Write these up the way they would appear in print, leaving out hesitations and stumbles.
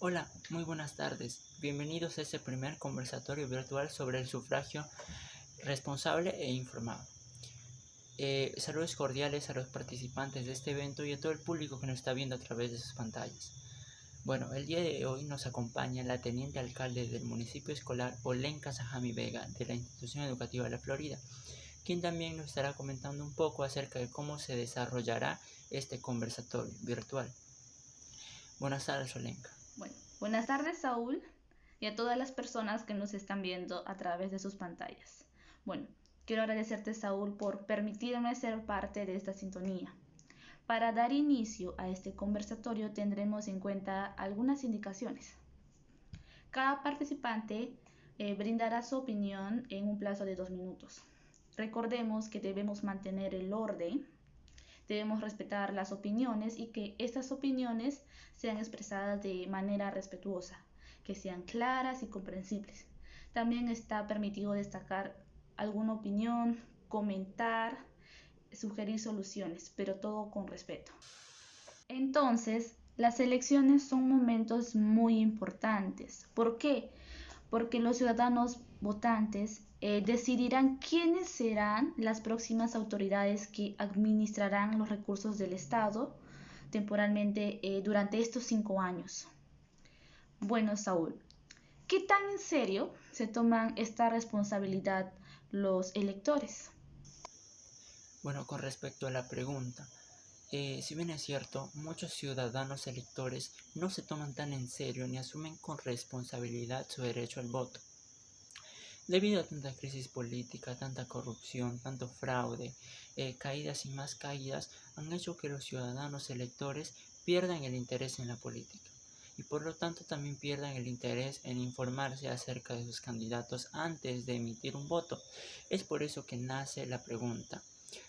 Hola, muy buenas tardes. Bienvenidos a este primer conversatorio virtual sobre el sufragio responsable e informado. Saludos cordiales a los participantes de este evento y a todo el público que nos está viendo a través de sus pantallas. Bueno, el día de hoy nos acompaña la teniente alcalde del municipio escolar Olenka Sajami Vega de la Institución Educativa de la Florida, quien también nos estará comentando un poco acerca de cómo se desarrollará este conversatorio virtual. Buenas tardes, Olenka. Bueno, buenas tardes, Saúl, y a todas las personas que nos están viendo a través de sus pantallas. Bueno, quiero agradecerte, Saúl, por permitirme ser parte de esta sintonía. Para dar inicio a este conversatorio tendremos en cuenta algunas indicaciones. Cada participante brindará su opinión en un plazo de 2 minutos. Recordemos que debemos mantener el orden. Debemos respetar las opiniones y que estas opiniones sean expresadas de manera respetuosa, que sean claras y comprensibles. También está permitido destacar alguna opinión, comentar, sugerir soluciones, pero todo con respeto. Entonces, las elecciones son momentos muy importantes. ¿Por qué? Porque los ciudadanos votantes decidirán quiénes serán las próximas autoridades que administrarán los recursos del Estado temporalmente durante estos 5 años. Bueno, Saúl, ¿qué tan en serio se toman esta responsabilidad los electores? Bueno, con respecto a la pregunta, si bien es cierto, muchos ciudadanos electores no se toman tan en serio ni asumen con responsabilidad su derecho al voto. Debido a tanta crisis política, tanta corrupción, tanto fraude, caídas y más caídas, han hecho que los ciudadanos electores pierdan el interés en la política y por lo tanto también pierdan el interés en informarse acerca de sus candidatos antes de emitir un voto. Es por eso que nace la pregunta: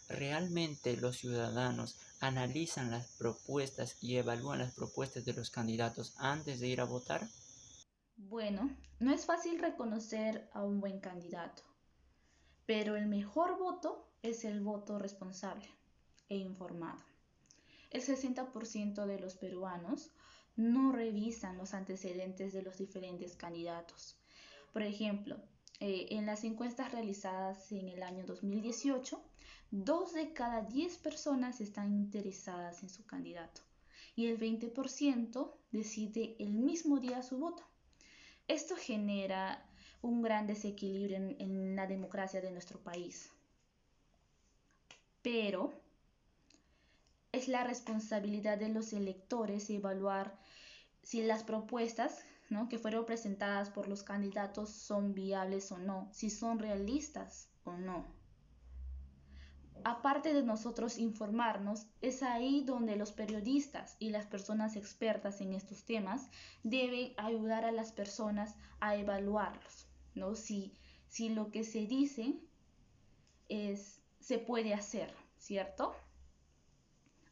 ¿realmente los ciudadanos analizan las propuestas y evalúan las propuestas de los candidatos antes de ir a votar? Bueno, no es fácil reconocer a un buen candidato, pero el mejor voto es el voto responsable e informado. El 60% de los peruanos no revisan los antecedentes de los diferentes candidatos. Por ejemplo, en las encuestas realizadas en el año 2018, 2 de cada 10 personas están interesadas en su candidato y el 20% decide el mismo día su voto. Esto genera un gran desequilibrio en la democracia de nuestro país. Pero es la responsabilidad de los electores evaluar si las propuestas, ¿no?, que fueron presentadas por los candidatos son viables o no, si son realistas o no. Aparte de nosotros informarnos, es ahí donde los periodistas y las personas expertas en estos temas deben ayudar a las personas a evaluarlos, ¿no? Si lo que se dice se puede hacer, ¿cierto?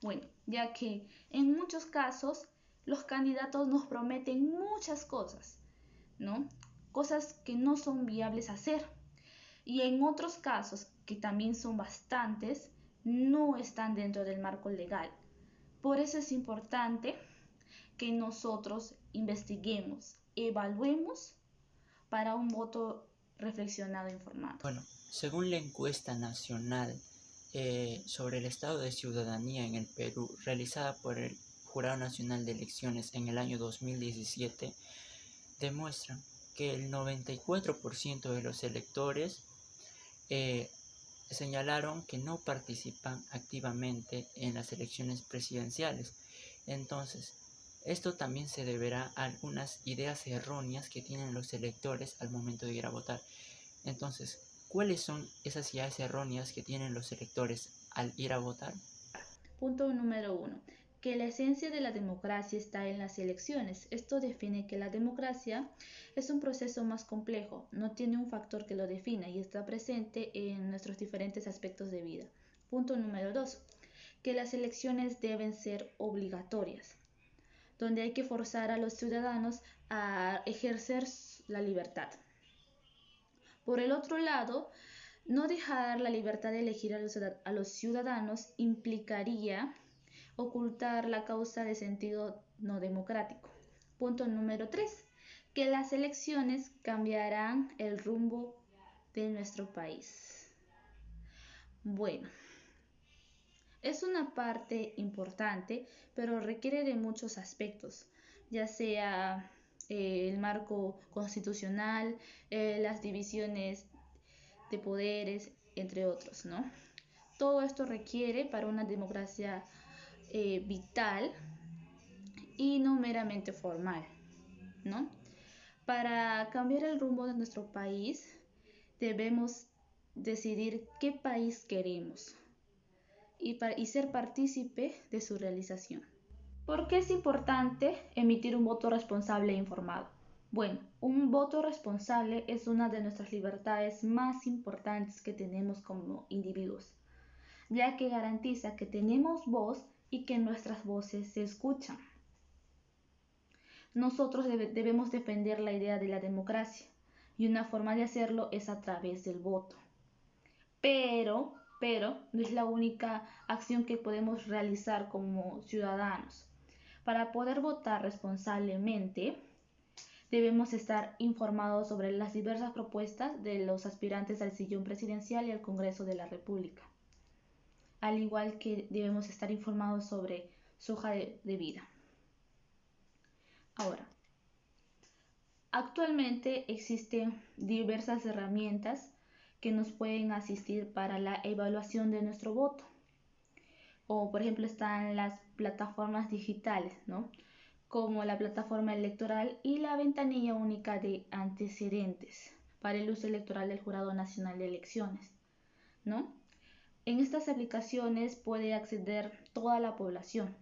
Bueno, ya que en muchos casos los candidatos nos prometen muchas cosas, ¿no? Cosas que no son viables hacer. Y en otros casos, que también son bastantes, no están dentro del marco legal. Por eso es importante que nosotros investiguemos, evaluemos para un voto reflexionado e informado. Bueno, según la encuesta nacional sobre el estado de ciudadanía en el Perú, realizada por el Jurado Nacional de Elecciones en el año 2017, demuestran que el 94% de los electores eh, señalaron que no participan activamente en las elecciones presidenciales. Entonces, esto también se deberá a algunas ideas erróneas que tienen los electores al momento de ir a votar. Entonces, ¿cuáles son esas ideas erróneas que tienen los electores al ir a votar? Punto número 1. Que la esencia de la democracia está en las elecciones. Esto define que la democracia es un proceso más complejo, no tiene un factor que lo defina y está presente en nuestros diferentes aspectos de vida. Punto número 2. Que las elecciones deben ser obligatorias, donde hay que forzar a los ciudadanos a ejercer la libertad. Por el otro lado, no dejar la libertad de elegir a los ciudadanos implicaría ocultar la causa de sentido no democrático. Punto número 3, que las elecciones cambiarán el rumbo de nuestro país. Bueno, es una parte importante, pero requiere de muchos aspectos, ya sea el marco constitucional, las divisiones de poderes, entre otros, ¿no? Todo esto requiere para una democracia vital y no meramente formal, ¿no? Para cambiar el rumbo de nuestro país, debemos decidir qué país queremos y ser partícipe de su realización. ¿Por qué es importante emitir un voto responsable e informado? Bueno, un voto responsable es una de nuestras libertades más importantes que tenemos como individuos, ya que garantiza que tenemos voz y que nuestras voces se escuchan. Nosotros debemos defender la idea de la democracia y una forma de hacerlo es a través del voto. Pero no es la única acción que podemos realizar como ciudadanos. Para poder votar responsablemente, debemos estar informados sobre las diversas propuestas de los aspirantes al sillón presidencial y al Congreso de la República. Al igual que debemos estar informados sobre su hoja de vida. Ahora, actualmente existen diversas herramientas que nos pueden asistir para la evaluación de nuestro voto. O por ejemplo están las plataformas digitales, ¿no? Como la plataforma electoral y la ventanilla única de antecedentes para el uso electoral del Jurado Nacional de Elecciones, ¿no? En estas aplicaciones puede acceder toda la población,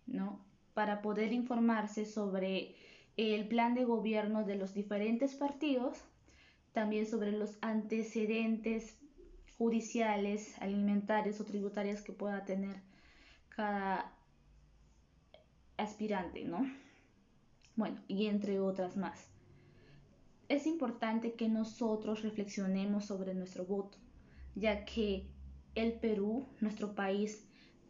¿no? Para poder informarse sobre el plan de gobierno de los diferentes partidos, también sobre los antecedentes judiciales, alimentarios o tributarios que pueda tener cada aspirante, ¿no? Bueno, y entre otras más. Es importante que nosotros reflexionemos sobre nuestro voto, ya que el Perú, nuestro país,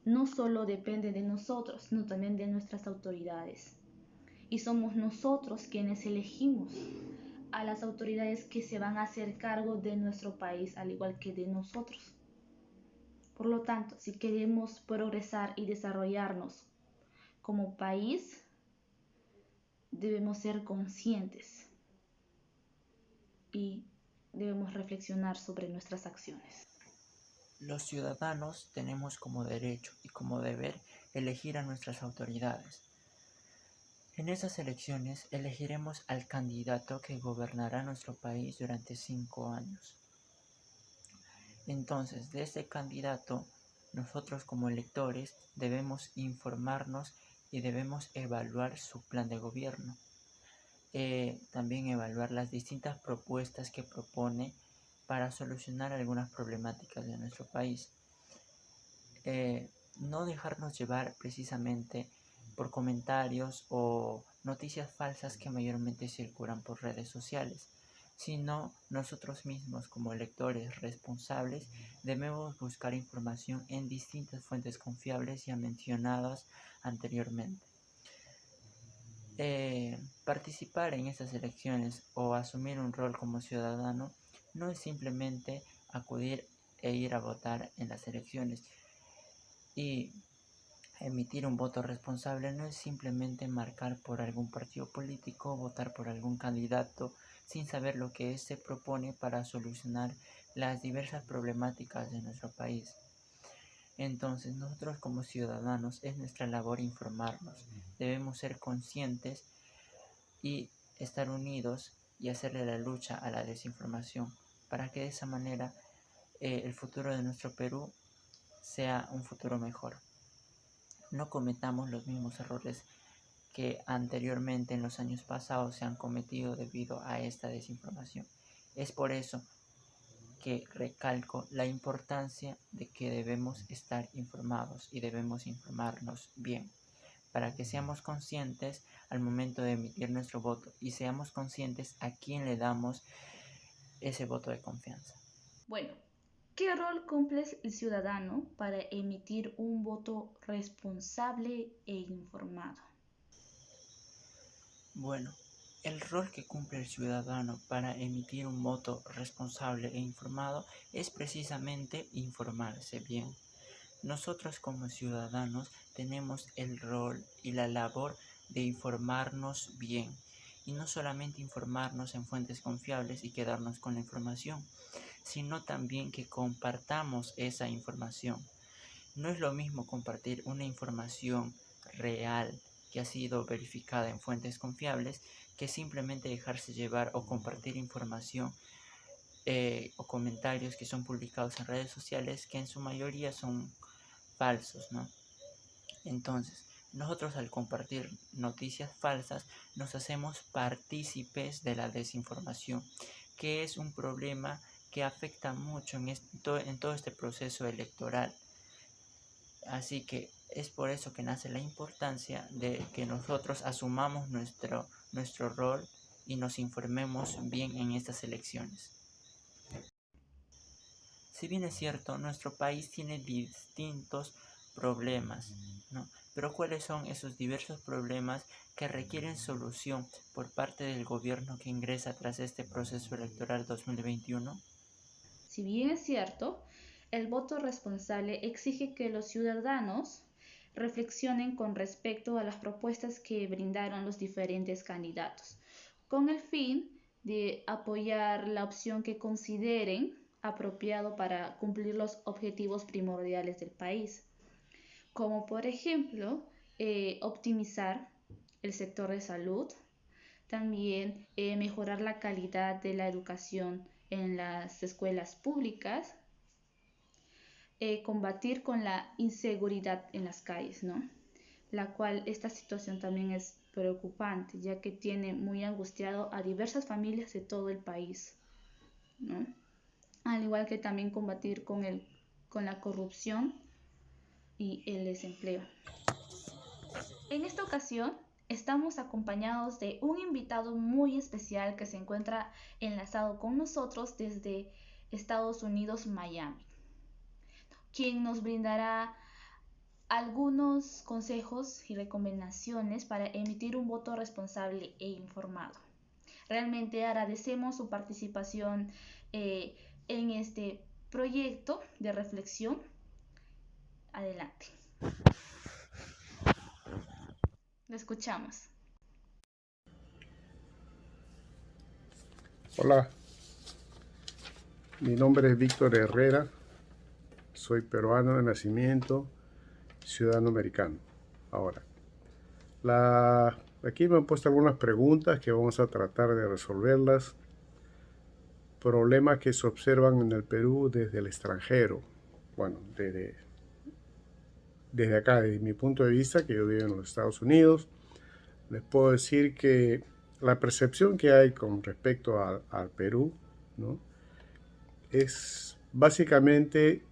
no solo depende de nosotros, sino también de nuestras autoridades. Y somos nosotros quienes elegimos a las autoridades que se van a hacer cargo de nuestro país, al igual que de nosotros. Por lo tanto, si queremos progresar y desarrollarnos como país, debemos ser conscientes y debemos reflexionar sobre nuestras acciones. Los ciudadanos tenemos como derecho y como deber elegir a nuestras autoridades. En esas elecciones elegiremos al candidato que gobernará nuestro país durante 5 años. Entonces, de este candidato, nosotros como electores debemos informarnos y debemos evaluar su plan de gobierno. También evaluar las distintas propuestas que propone para solucionar algunas problemáticas de nuestro país. No dejarnos llevar precisamente por comentarios o noticias falsas que mayormente circulan por redes sociales, sino nosotros mismos como electores responsables debemos buscar información en distintas fuentes confiables ya mencionadas anteriormente. Participar en estas elecciones o asumir un rol como ciudadano no es simplemente acudir e ir a votar en las elecciones, y emitir un voto responsable no es simplemente marcar por algún partido político o votar por algún candidato sin saber lo que éste propone para solucionar las diversas problemáticas de nuestro país. Entonces, nosotros como ciudadanos es nuestra labor informarnos. Debemos ser conscientes y estar unidos y hacerle la lucha a la desinformación para que de esa manera el futuro de nuestro Perú sea un futuro mejor. No cometamos los mismos errores que anteriormente en los años pasados se han cometido debido a esta desinformación. Es por eso que recalco la importancia de que debemos estar informados y debemos informarnos bien para que seamos conscientes al momento de emitir nuestro voto y seamos conscientes a quién le damos ese voto de confianza. Bueno, ¿qué rol cumple el ciudadano para emitir un voto responsable e informado? Bueno, el rol que cumple el ciudadano para emitir un voto responsable e informado es precisamente informarse bien. Nosotros como ciudadanos tenemos el rol y la labor de informarnos bien, y no solamente informarnos en fuentes confiables y quedarnos con la información, sino también que compartamos esa información. No es lo mismo compartir una información real que ha sido verificada en fuentes confiables que simplemente dejarse llevar o compartir información o comentarios que son publicados en redes sociales que en su mayoría son falsos, ¿no? Entonces, nosotros al compartir noticias falsas nos hacemos partícipes de la desinformación, que es un problema que afecta mucho en todo este proceso electoral. Así que es por eso que nace la importancia de que nosotros asumamos nuestro rol y nos informemos bien en estas elecciones. Si bien es cierto, nuestro país tiene distintos problemas, ¿no? Pero ¿cuáles son esos diversos problemas que requieren solución por parte del gobierno que ingresa tras este proceso electoral 2021? Si bien es cierto, el voto responsable exige que los ciudadanos reflexionen con respecto a las propuestas que brindaron los diferentes candidatos, con el fin de apoyar la opción que consideren apropiado para cumplir los objetivos primordiales del país, como por ejemplo optimizar el sector de salud, también mejorar la calidad de la educación en las escuelas públicas, combatir con la inseguridad en las calles, ¿no? La cual esta situación también es preocupante, ya que tiene muy angustiado a diversas familias de todo el país, ¿no? Al igual que también combatir con la corrupción y el desempleo. En esta ocasión estamos acompañados de un invitado muy especial que se encuentra enlazado con nosotros desde Estados Unidos, Miami, quien nos brindará algunos consejos y recomendaciones para emitir un voto responsable e informado. Realmente agradecemos su participación en este proyecto de reflexión. Adelante. Lo escuchamos. Hola, mi nombre es Víctor Herrera, soy peruano de nacimiento, ciudadano americano. Ahora, aquí me han puesto algunas preguntas que vamos a tratar de resolverlas. Problemas que se observan en el Perú desde el extranjero. Bueno, desde acá, desde mi punto de vista, que yo vivo en los Estados Unidos, les puedo decir que la percepción que hay con respecto al Perú, ¿no?, es básicamente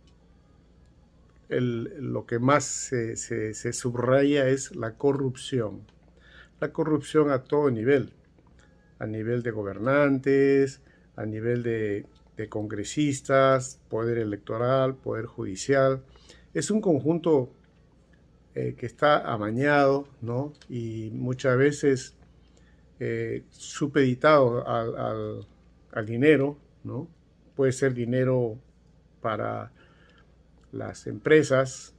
lo que más se subraya es la corrupción. La corrupción a todo nivel, a nivel de gobernantes, a nivel de congresistas, poder electoral, poder judicial. Es un conjunto que está amañado, ¿no?, y muchas veces supeditado al dinero, ¿no? Puede ser dinero para las empresas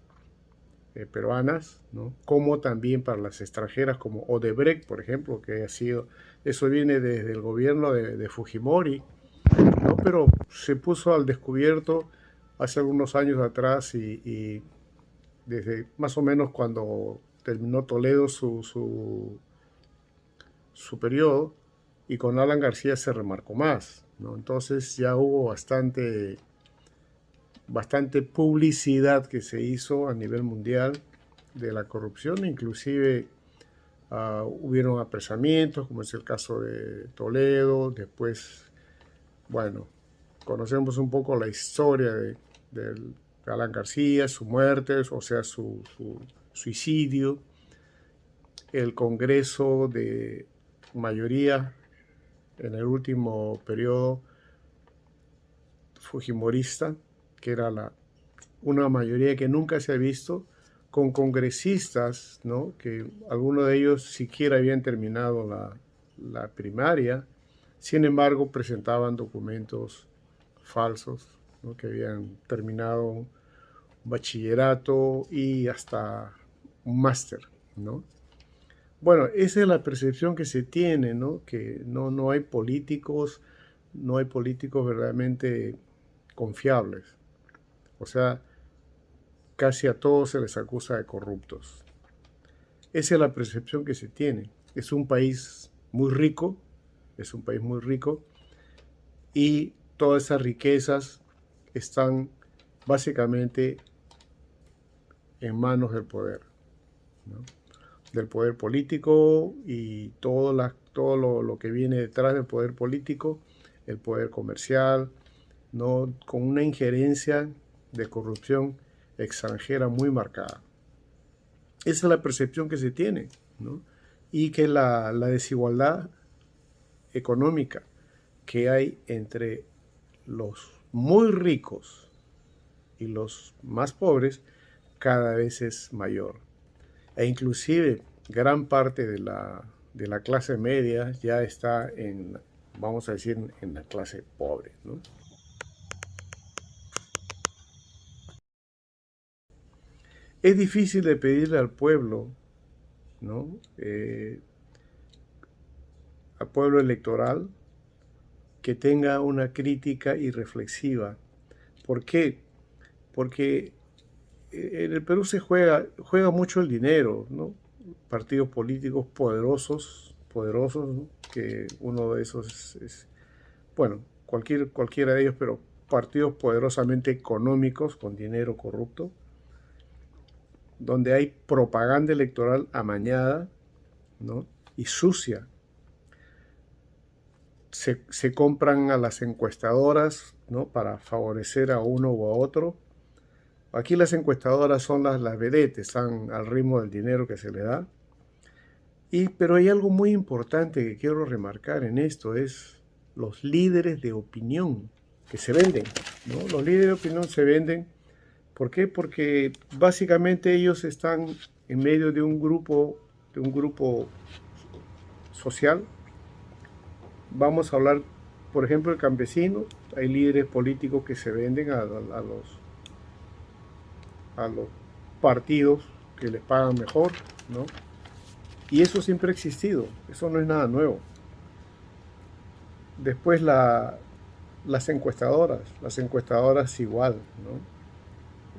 peruanas, ¿no?, como también para las extranjeras, como Odebrecht, por ejemplo, que eso viene desde el gobierno de Fujimori, ¿no?, pero se puso al descubierto hace algunos años atrás y desde más o menos cuando terminó Toledo su periodo, y con Alan García se remarcó más, ¿no? Entonces ya hubo bastante publicidad que se hizo a nivel mundial de la corrupción, inclusive hubieron apresamientos, como es el caso de Toledo. Después, bueno, conocemos un poco la historia de Alan García, su muerte, o sea, su suicidio, el Congreso de mayoría en el último periodo fujimorista, que era una mayoría que nunca se ha visto, con congresistas, ¿no? Que algunos de ellos siquiera habían terminado la primaria, sin embargo presentaban documentos falsos, ¿no? Que habían terminado un bachillerato y hasta un máster, ¿no? Bueno, esa es la percepción que se tiene, ¿no? Que no hay políticos, no hay políticos verdaderamente confiables. O sea, casi a todos se les acusa de corruptos. Esa es la percepción que se tiene. Es un país muy rico, es un país muy rico, y todas esas riquezas están básicamente en manos del poder, ¿no? Del poder político y todo lo que viene detrás del poder político, el poder comercial, ¿no? Con una injerencia de corrupción extranjera muy marcada. Esa es la percepción que se tiene, ¿no? Y que la desigualdad económica que hay entre los muy ricos y los más pobres cada vez es mayor. E inclusive gran parte de la clase media ya está vamos a decir, en la clase pobre, ¿no? Es difícil de pedirle al pueblo, ¿no? Al pueblo electoral, que tenga una crítica y reflexiva. ¿Por qué? Porque en el Perú se juega mucho el dinero, ¿no? Partidos políticos poderosos, ¿no? Que uno de esos bueno, cualquiera de ellos, pero partidos poderosamente económicos con dinero corrupto, donde hay propaganda electoral amañada, ¿no? Y sucia. Se compran a las encuestadoras, ¿no? Para favorecer a uno u a otro. Aquí las encuestadoras son las vedettes, están al ritmo del dinero que se le da. Pero hay algo muy importante que quiero remarcar en esto, es los líderes de opinión que se venden, ¿no? Los líderes de opinión se venden. ¿Por qué? Porque básicamente ellos están en medio de un grupo social. Vamos a hablar, por ejemplo, del campesino. Hay líderes políticos que se venden a los partidos que les pagan mejor, ¿no? Y eso siempre ha existido, eso no es nada nuevo. Después las encuestadoras igual, ¿no?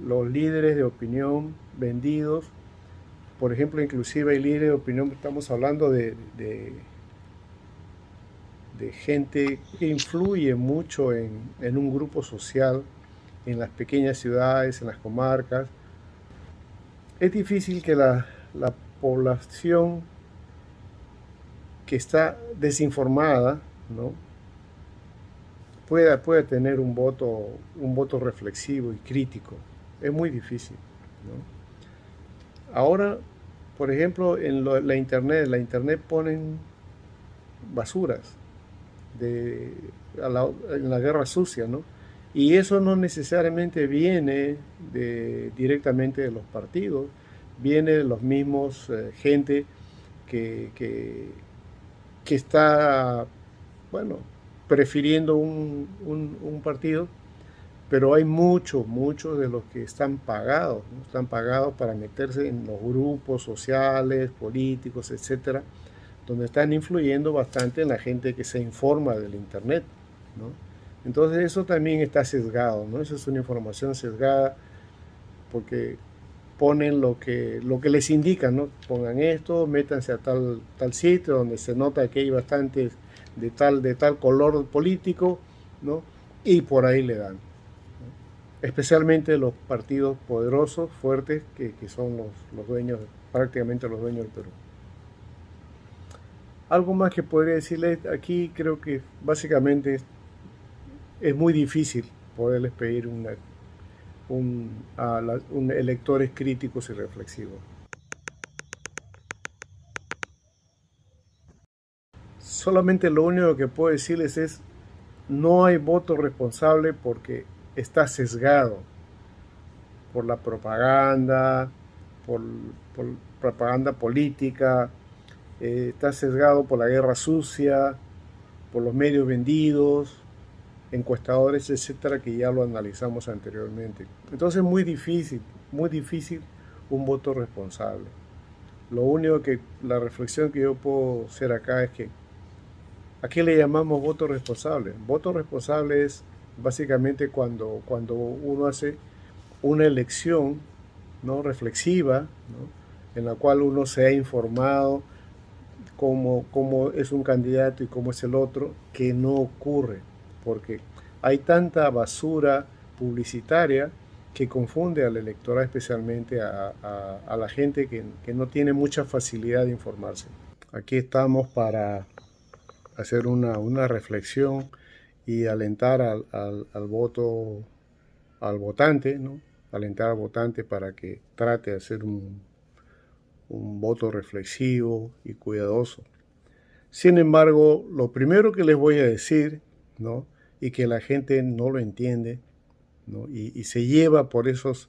Los líderes de opinión vendidos, por ejemplo, inclusive hay líderes de opinión, estamos hablando de gente que influye mucho en un grupo social, en las pequeñas ciudades, en las comarcas. Es difícil que la población que está desinformada, ¿no? pueda tener un voto reflexivo y crítico. Es muy difícil, ¿no? Ahora, por ejemplo, en la internet ponen basuras en la guerra sucia, ¿no? Y eso no necesariamente viene directamente de los partidos, viene de los mismos gente que está, bueno, prefiriendo un partido, pero hay muchos de los que están pagados, ¿no? Están pagados para meterse en los grupos sociales, políticos, etcétera, donde están influyendo bastante en la gente que se informa del internet, ¿no? Entonces eso también está sesgado, ¿no? Eso es una información sesgada porque ponen lo que les indican, ¿no? Pongan esto, métanse a tal sitio donde se nota que hay bastantes de tal color político, ¿no? Y por ahí le dan, ¿no? Especialmente los partidos poderosos, fuertes, que son los dueños, prácticamente los dueños del Perú. Algo más que podría decirles aquí, creo que básicamente es muy difícil poderles pedir electores críticos y reflexivos. Solamente lo único que puedo decirles es: no hay voto responsable porque está sesgado por la propaganda, por, por propaganda política, está sesgado por la guerra sucia, por los medios vendidos, encuestadores, etcétera, que ya lo analizamos anteriormente. Entonces es muy difícil un voto responsable. Lo único que, la reflexión que yo puedo hacer acá es que, ¿a qué le llamamos voto responsable? Voto responsable es básicamente cuando uno hace una elección, ¿no?, reflexiva, ¿no?, en la cual uno se ha informado cómo es un candidato y cómo es el otro, que no ocurre, porque hay tanta basura publicitaria que confunde al electorado, especialmente a la gente que no tiene mucha facilidad de informarse. Aquí estamos para hacer una reflexión y alentar al voto, al votante, ¿no? Alentar al votante para que trate de hacer un voto reflexivo y cuidadoso. Sin embargo, lo primero que les voy a decir, ¿no?, y que la gente no lo entiende, ¿no?, y se lleva por esos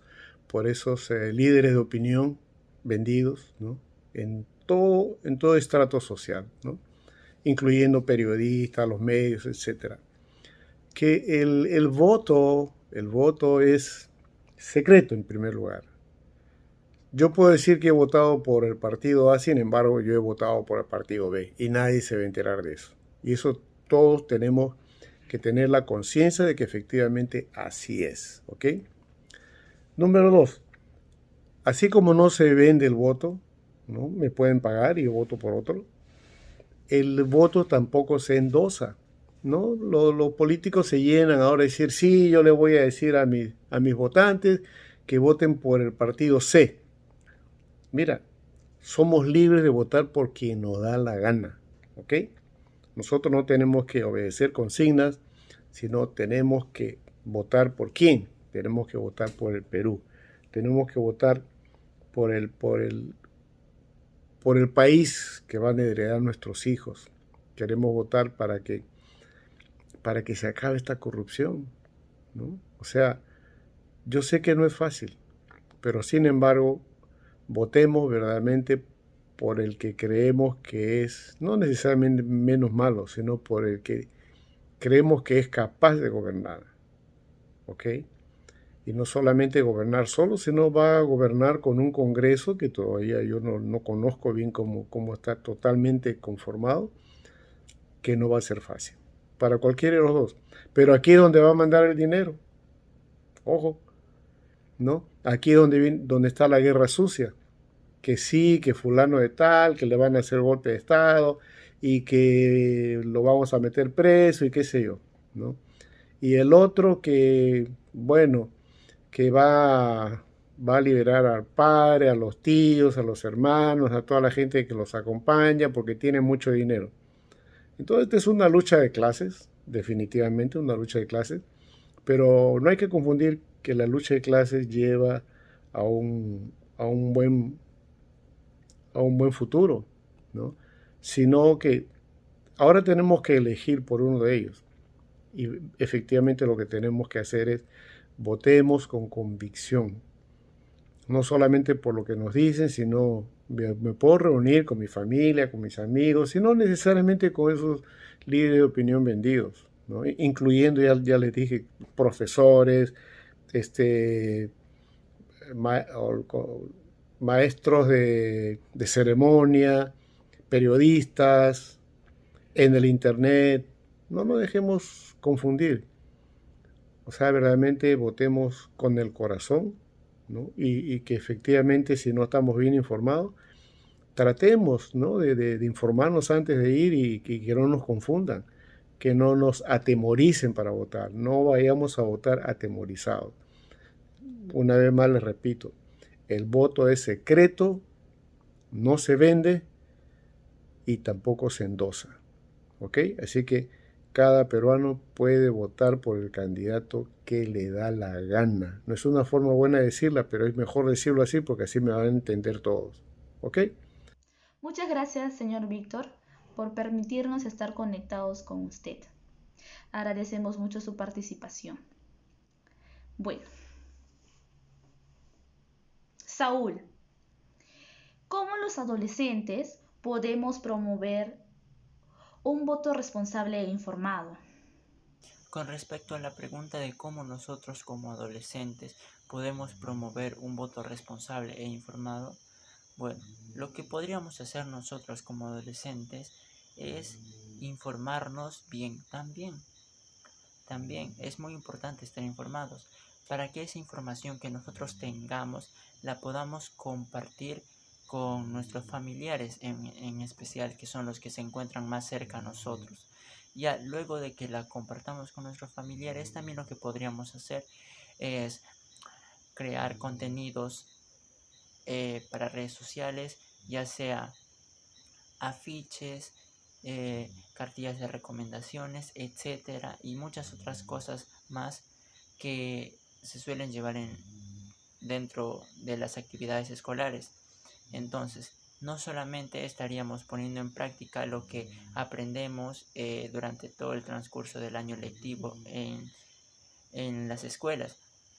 líderes de opinión vendidos, ¿no?, en todo estrato social, ¿no?, incluyendo periodistas, los medios, etcétera, que el voto es secreto en primer lugar. Yo puedo decir que he votado por el partido A, sin embargo, yo he votado por el partido B y nadie se va a enterar de eso. Y eso todos tenemos que tener la conciencia de que efectivamente así es, ¿ok? Número 2, así como no se vende el voto, ¿no?, me pueden pagar y yo voto por otro, el voto tampoco se endosa, ¿no? Los políticos se llenan ahora de decir, sí, yo le voy a decir a mis votantes que voten por el partido C. Mira, somos libres de votar por quien nos da la gana, ¿ok? Nosotros no tenemos que obedecer consignas, sino tenemos que votar por quién. Tenemos que votar por el Perú. Tenemos que votar por el país que van a heredar nuestros hijos. Queremos votar para que se acabe esta corrupción, ¿no? O sea, yo sé que no es fácil, pero sin embargo, votemos verdaderamente por el que creemos que es, no necesariamente menos malo, sino por el que creemos que es capaz de gobernar, ¿ok? Y no solamente gobernar solo, sino va a gobernar con un Congreso que todavía yo no conozco bien cómo está totalmente conformado, que no va a ser fácil, para cualquiera de los dos. Pero aquí es donde va a mandar el dinero, ojo, ¿no? Aquí es donde está la guerra sucia, que sí, que fulano de tal, que le van a hacer golpe de Estado y que lo vamos a meter preso y qué sé yo, ¿no? Y el otro que, bueno, que va a liberar al padre, a los tíos, a los hermanos, a toda la gente que los acompaña porque tiene mucho dinero. Entonces, esta es una lucha de clases, definitivamente una lucha de clases, pero no hay que confundir que la lucha de clases lleva a un buen futuro, ¿no? Sino que ahora tenemos que elegir por uno de ellos. Y efectivamente lo que tenemos que hacer es votemos con convicción. No solamente por lo que nos dicen, sino me puedo reunir con mi familia, con mis amigos, sino necesariamente con esos líderes de opinión vendidos, ¿no? Incluyendo, ya les dije, profesores, maestros de ceremonia, periodistas, en el internet. No nos dejemos confundir. O sea, verdaderamente votemos con el corazón, ¿no? Y que efectivamente, si no estamos bien informados, tratemos, ¿no?, de informarnos antes de ir y que no nos confundan, que no nos atemoricen para votar. No vayamos a votar atemorizados. Una vez más les repito, el voto es secreto, no se vende y tampoco se endosa, ¿ok? Así que cada peruano puede votar por el candidato que le da la gana. No es una forma buena de decirla, pero es mejor decirlo así porque así me van a entender todos, ¿ok? Muchas gracias, señor Víctor, por permitirnos estar conectados con usted. Agradecemos mucho su participación. Bueno, Saúl, ¿Cómo los adolescentes podemos promover un voto responsable e informado? Con respecto a la pregunta de cómo nosotros como adolescentes podemos promover un voto responsable e informado, bueno, lo que podríamos hacer nosotros como adolescentes es informarnos bien también. También es muy importante estar informados para que esa información que nosotros tengamos la podamos compartir con nuestros familiares en especial, que son los que se encuentran más cerca a nosotros. Ya luego de que la compartamos con nuestros familiares, también lo que podríamos hacer es crear contenidos para redes sociales, ya sea afiches, cartillas de recomendaciones, etcétera, y muchas otras cosas más que se suelen llevar dentro de las actividades escolares. Entonces, no solamente estaríamos poniendo en práctica lo que aprendemos durante todo el transcurso del año lectivo en las escuelas,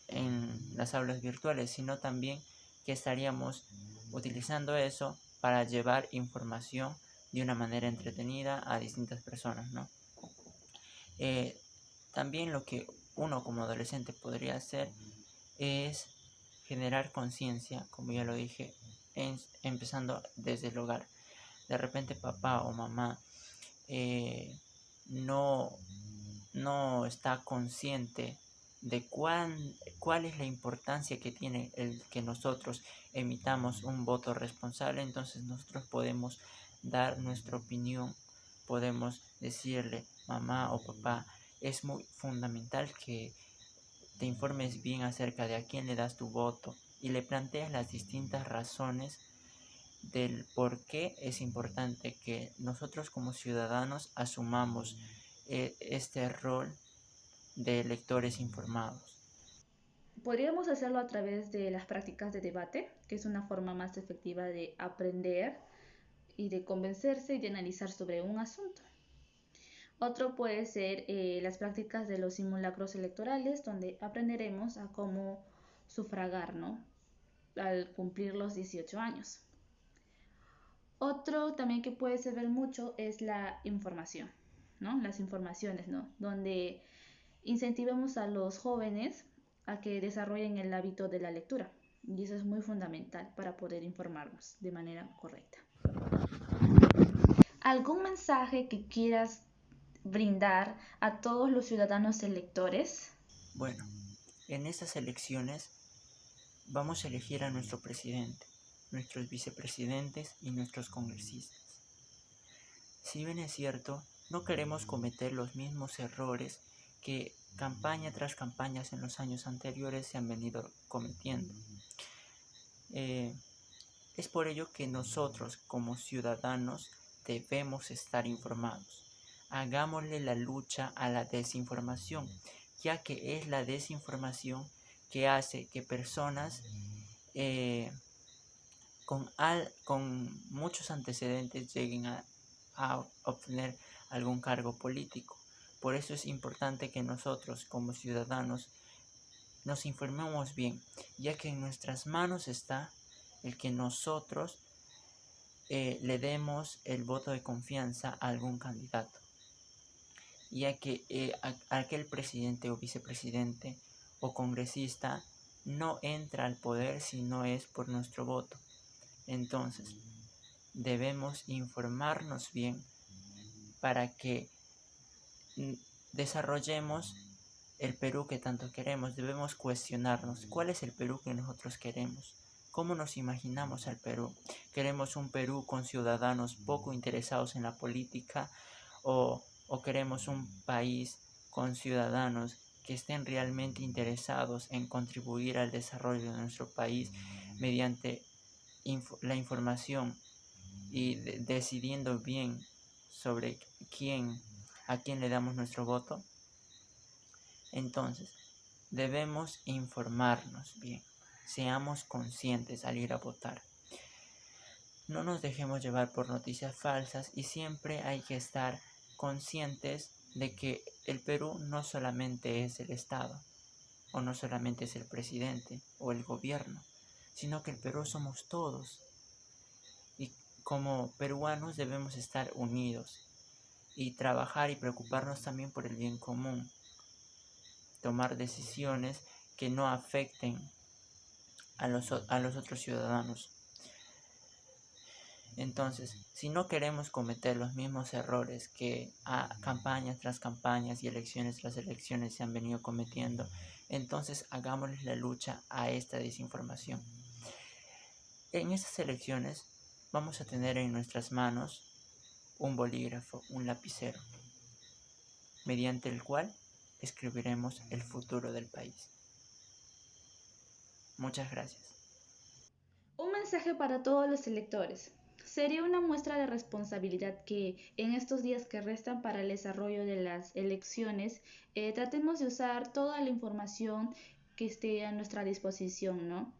en las aulas virtuales, sino también que estaríamos utilizando eso para llevar información de una manera entretenida a distintas personas, ¿no? También lo que uno como adolescente podría hacer es generar conciencia, como ya lo dije, empezando desde el hogar. De repente papá o mamá no, no está consciente de cuál es la importancia que tiene el que nosotros emitamos un voto responsable. Entonces nosotros podemos dar nuestra opinión, podemos decirle, mamá o papá, es muy fundamental que te informes bien acerca de a quién le das tu voto y le planteas las distintas razones del por qué es importante que nosotros como ciudadanos asumamos este rol de electores informados. Podríamos hacerlo a través de las prácticas de debate, que es una forma más efectiva de aprender y de convencerse y de analizar sobre un asunto. Otro puede ser las prácticas de los simulacros electorales, donde aprenderemos a cómo sufragar, ¿no? Al cumplir los 18 años. Otro también que puede servir mucho es la información, ¿no? Las informaciones, ¿no? Donde incentivemos a los jóvenes a que desarrollen el hábito de la lectura. Y eso es muy fundamental para poder informarnos de manera correcta. ¿Algún mensaje que quieras brindar a todos los ciudadanos electores? Bueno, en estas elecciones vamos a elegir a nuestro presidente, nuestros vicepresidentes y nuestros congresistas. Si bien es cierto, no queremos cometer los mismos errores que campaña tras campaña en los años anteriores se han venido cometiendo. Es por ello que nosotros como ciudadanos debemos estar informados. Hagámosle la lucha a la desinformación, ya que es la desinformación que hace que personas con muchos antecedentes lleguen a obtener algún cargo político. Por eso es importante que nosotros como ciudadanos nos informemos bien, ya que en nuestras manos está el que nosotros le demos el voto de confianza a algún candidato, ya que aquel presidente o vicepresidente o congresista no entra al poder si no es por nuestro voto. Entonces, debemos informarnos bien para que desarrollemos el Perú que tanto queremos. Debemos cuestionarnos cuál es el Perú que nosotros queremos. ¿Cómo nos imaginamos al Perú? ¿Queremos un Perú con ciudadanos poco interesados en la política o queremos un país con ciudadanos que estén realmente interesados en contribuir al desarrollo de nuestro país mediante la información y decidiendo bien sobre a quién le damos nuestro voto? Entonces, debemos informarnos bien, seamos conscientes al ir a votar. No nos dejemos llevar por noticias falsas y siempre hay que estar conscientes de que el Perú no solamente es el Estado, o no solamente es el presidente o el gobierno, sino que el Perú somos todos. como peruanos debemos estar unidos y trabajar y preocuparnos también por el bien común, tomar decisiones que no afecten a los otros ciudadanos. Entonces, si no queremos cometer los mismos errores que a campañas tras campañas y elecciones tras elecciones se han venido cometiendo, entonces hagámosle la lucha a esta desinformación. En estas elecciones vamos a tener en nuestras manos un bolígrafo, un lapicero, mediante el cual escribiremos el futuro del país. Muchas gracias. Un mensaje para todos los electores. Sería una muestra de responsabilidad que en estos días que restan para el desarrollo de las elecciones tratemos de usar toda la información que esté a nuestra disposición, ¿no?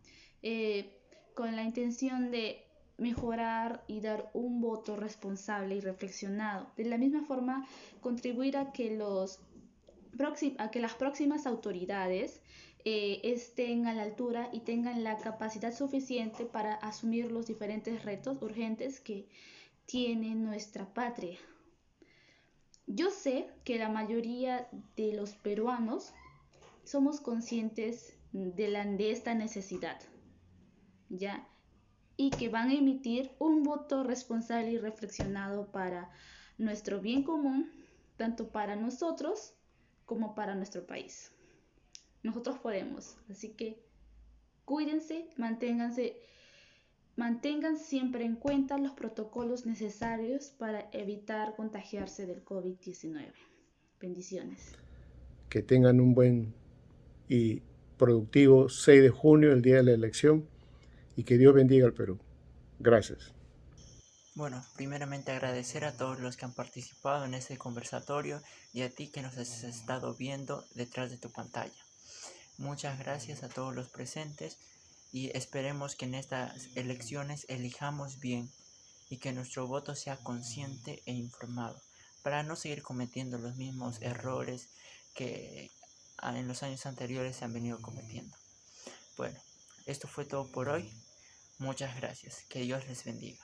Con la intención de mejorar y dar un voto responsable y reflexionado. De la misma forma, contribuir a que las próximas autoridades estén a la altura y tengan la capacidad suficiente para asumir los diferentes retos urgentes que tiene nuestra patria. Yo sé que la mayoría de los peruanos somos conscientes de esta necesidad, ¿ya? Y que van a emitir un voto responsable y reflexionado para nuestro bien común, tanto para nosotros como para nuestro país. Nosotros podemos, así que cuídense, mantengan siempre en cuenta los protocolos necesarios para evitar contagiarse del COVID-19. Bendiciones. Que tengan un buen y productivo 6 de junio, el día de la elección, y que Dios bendiga al Perú. Gracias. Bueno, primeramente agradecer a todos los que han participado en este conversatorio y a ti que nos has estado viendo detrás de tu pantalla. Muchas gracias a todos los presentes y esperemos que en estas elecciones elijamos bien y que nuestro voto sea consciente e informado para no seguir cometiendo los mismos errores que en los años anteriores se han venido cometiendo. Bueno, esto fue todo por hoy. Muchas gracias. Que Dios les bendiga.